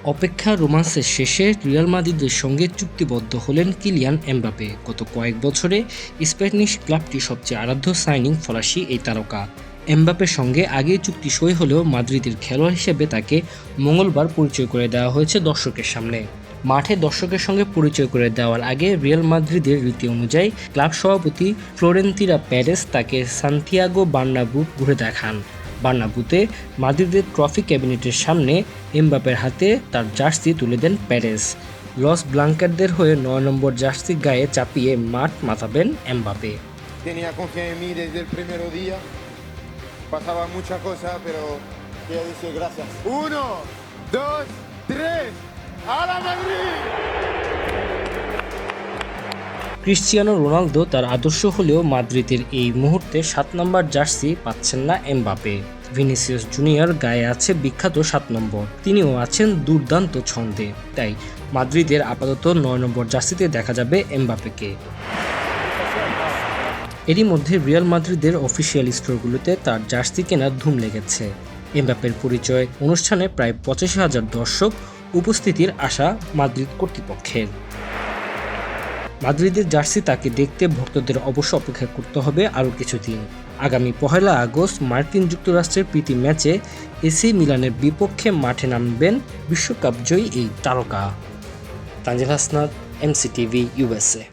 অপেক্ষা রোমান্সের শেষে রিয়াল মাদ্রিদের সঙ্গে চুক্তিবদ্ধ হলেন কিলিয়ান এমবাপে। গত কয়েক বছরে স্প্যানিশ ক্লাবটির সবচেয়ে আরাধ্য সাইনিং ফরাসি এই তারকা। এমবাপের সঙ্গে আগেই চুক্তি সই হলেও মাদ্রিদের খেলোয়াড় হিসেবে তাকে মঙ্গলবার পরিচয় করে দেওয়া হয়েছে দর্শকের সামনে। মাঠে দর্শকের সঙ্গে পরিচয় করে দেওয়ার আগে রিয়াল মাদ্রিদের রীতি অনুযায়ী ক্লাব সভাপতি ফ্লোরেন্তিনো পেরেজ তাকে সান্তিয়াগো বার্নাব্যু ঘুরে দেখান। বার্নাব্যুতে মাদ্রিদের ট্রফি ক্যাবিনেটের সামনে এমবাপের হাতে তার জার্সি তুলে দেন পেরেজ। লস ব্লাঙ্কারদের হয়ে ৯ নম্বর জার্সি গায়ে চাপিয়ে মাঠ মাতাবেন Mbappe. Tenía confianza en mí desde el primer día. Pasaban muchas cosas, pero quiero decir gracias. 1, 2, 3. ¡A la Madrid! Cristiano Ronaldo তার আদর্শ হলেও মাদ্রিদের এই মুহূর্তে ৭ নম্বর জার্সি পাচ্ছেন না এমবাপে। ভিনিসিয়াস জুনিয়র গায়ে আছে বিখ্যাত ৭ নম্বর, তিনিও আছেন দুর্দান্ত ছন্দে। তাই মাদ্রিদের আপাতত ৯ নম্বর জার্সিতে দেখা যাবে এমবাপেকে। এরই মধ্যে রিয়াল মাদ্রিদের অফিসিয়াল স্টোরগুলোতে তার জার্সি কেনার ধুম লেগেছে। এমবাপের পরিচয় অনুষ্ঠানে প্রায় ৮৫,০০০ দর্শক উপস্থিতির আশা মাদ্রিদ কর্তৃপক্ষের। মাদ্রিদের জার্সি তাকে দেখতে ভক্তদের অবশ্য অপেক্ষা করতে হবে আরও কিছুদিন। আগামী ১ আগস্ট মার্কিন যুক্তরাষ্ট্রের প্রীতি ম্যাচে এসি মিলানের বিপক্ষে মাঠে নামবেন বিশ্বকাপ জয়ী এই তারকা। Tanzil Hasnat, MCTV, USA.